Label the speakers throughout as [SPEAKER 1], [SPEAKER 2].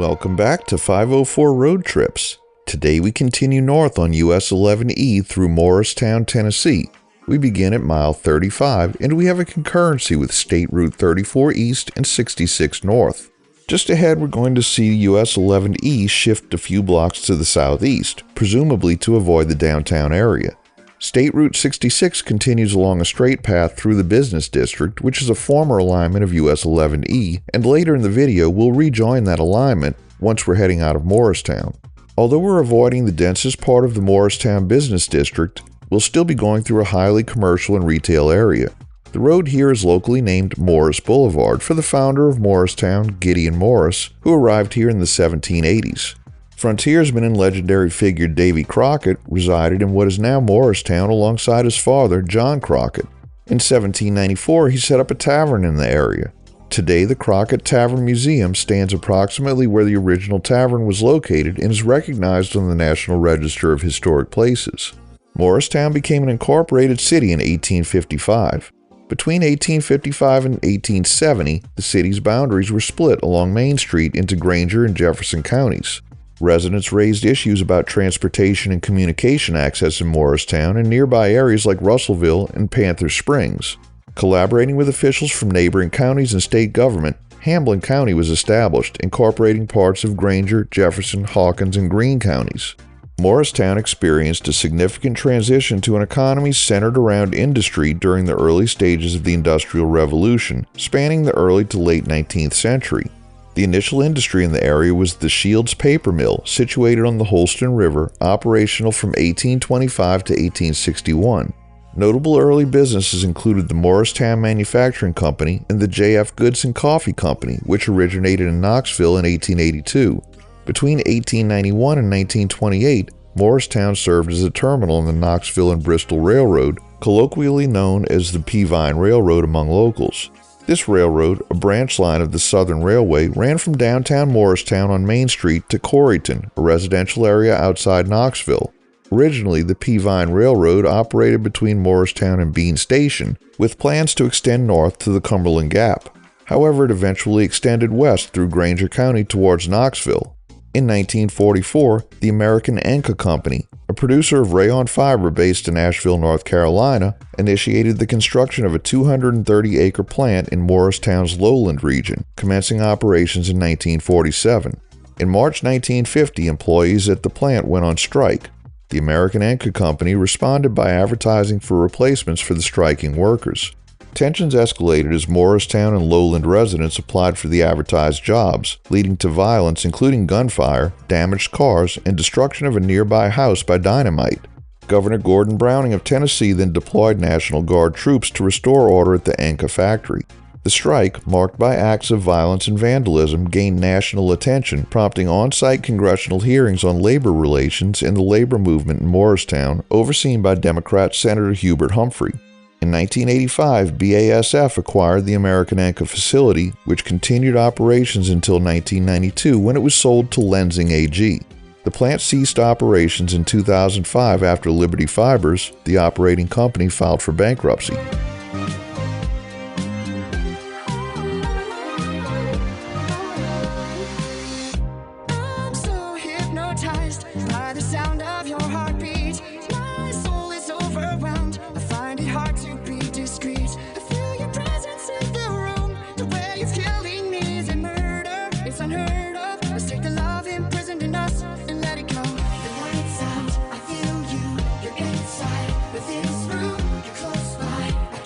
[SPEAKER 1] Welcome back to 504 Road Trips. Today we continue north on US 11E through Morristown, Tennessee. We begin at mile 35 and we have a concurrency with State Route 34 East and 66 North. Just ahead we're going to see US 11E shift a few blocks to the southeast, presumably to avoid the downtown area. State Route 66 continues along a straight path through the business district, which is a former alignment of US 11E, and later in the video we'll rejoin that alignment once we're heading out of Morristown. Although we're avoiding the densest part of the Morristown business district, we'll still be going through a highly commercial and retail area. The road here is locally named Morris Boulevard for the founder of Morristown, Gideon Morris, who arrived here in the 1780s. Frontiersman and legendary figure Davy Crockett resided in what is now Morristown alongside his father, John Crockett. In 1794, he set up a tavern in the area. Today, the Crockett Tavern Museum stands approximately where the original tavern was located and is recognized on the National Register of Historic Places. Morristown became an incorporated city in 1855. Between 1855 and 1870, the city's boundaries were split along Main Street into Granger and Jefferson counties. Residents raised issues about transportation and communication access in Morristown and nearby areas like Russellville and Panther Springs. Collaborating with officials from neighboring counties and state government, Hamblin County was established, incorporating parts of Granger, Jefferson, Hawkins, and Greene counties. Morristown experienced a significant transition to an economy centered around industry during the early stages of the Industrial Revolution, spanning the early to late 19th century. The initial industry in the area was the Shields Paper Mill, situated on the Holston River, operational from 1825 to 1861. Notable early businesses included the Morristown Manufacturing Company and the J.F. Goodson Coffee Company, which originated in Knoxville in 1882. Between 1891 and 1928, Morristown served as a terminal on the Knoxville and Bristol Railroad, colloquially known as the Peavine Railroad among locals. This railroad, a branch line of the Southern Railway, ran from downtown Morristown on Main Street to Corryton, a residential area outside Knoxville. Originally, the Peavine Railroad operated between Morristown and Bean Station, with plans to extend north to the Cumberland Gap. However, it eventually extended west through Granger County towards Knoxville. In 1944, the American Enka Company, a producer of rayon fiber based in Asheville, North Carolina, initiated the construction of a 230-acre plant in Morristown's lowland region, commencing operations in 1947. In March 1950, employees at the plant went on strike. The American Enka Company responded by advertising for replacements for the striking workers. Tensions escalated as Morristown and lowland residents applied for the advertised jobs, leading to violence including gunfire, damaged cars, and destruction of a nearby house by dynamite. Governor Gordon Browning of Tennessee then deployed National Guard troops to restore order at the Enka factory. The strike, marked by acts of violence and vandalism, gained national attention, prompting on-site congressional hearings on labor relations and the labor movement in Morristown, overseen by Democrat Senator Hubert Humphrey. In 1985, BASF acquired the American Enka facility, which continued operations until 1992 when it was sold to Lenzing AG. The plant ceased operations in 2005 after Liberty Fibers, the operating company, filed for bankruptcy.
[SPEAKER 2] Inside, within this room, you're close by.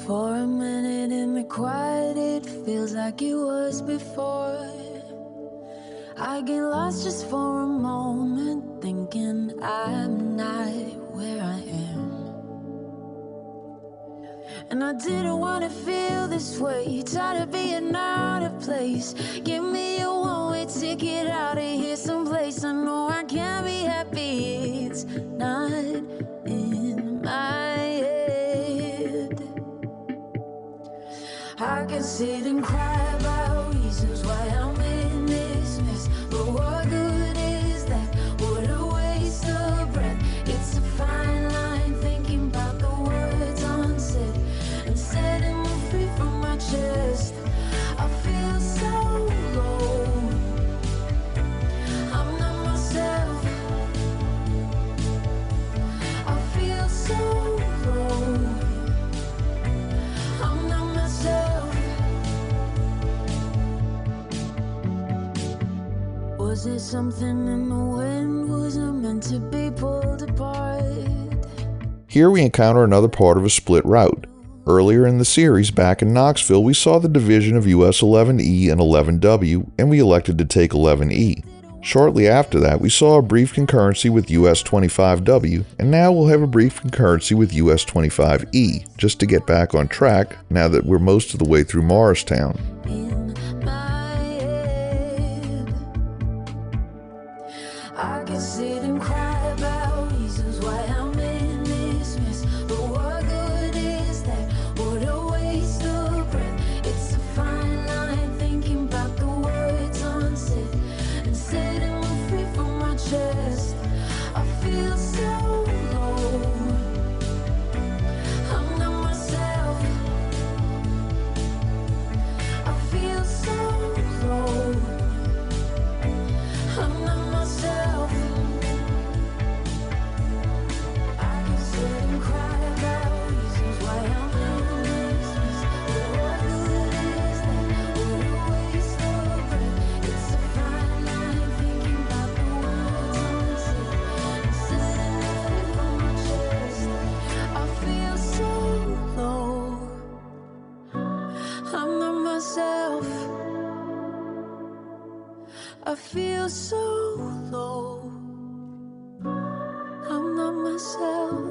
[SPEAKER 2] For a minute in the quiet, it feels like it was before. I get lost just for a moment, thinking I'm not where I am. And I didn't want to feel this way, tired of being out of place. Give me a one-way ticket out of here someplace. I know I can't be happy, it's not in my head. I can sit and cry about reasons why I'm in this mess, but what good is that? What a waste of breath. It's a fine line, thinking about the words unsaid and setting me free from my chest. I feel so low, I'm not myself. I feel so low, I'm not myself. Was it something in the wind? Was I meant to be pulled apart?
[SPEAKER 1] Here we encounter another part of a split route. Earlier in the series, back in Knoxville, we saw the division of US 11E and 11W, and we elected to take 11E. Shortly after that, we saw a brief concurrency with US 25W, and now we'll have a brief concurrency with US 25E, just to get back on track now that we're most of the way through Morristown.
[SPEAKER 2] In my head, I can sit and cry about reasons why I'm in this mess, but what good is that? What a waste of breath. It's a fine line, thinking about the words unsaid and setting me free from my chest. I feel so low, I'm not myself. I feel so low, I'm not myself. I can sit and cry about reasons why I'm in this mess, but what good is that? What a waste of breath. It's a fine line, thinking about the words unsaid and setting me free from my chest. I feel so low, I'm not myself. I feel so low, I'm not myself.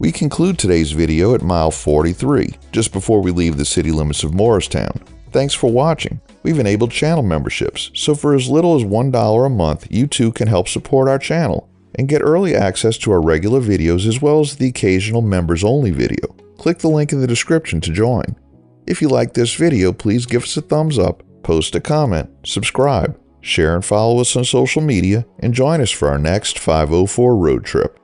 [SPEAKER 1] We conclude today's video at mile 43, just before we leave the city limits of Morristown. Thanks for watching. We've enabled channel memberships, so for as little as $1 a month, you too can help support our channel and get early access to our regular videos as well as the occasional members-only video. Click the link in the description to join. If you like this video, please give us a thumbs up, post a comment, subscribe, share and follow us on social media, and join us for our next 504 road trip.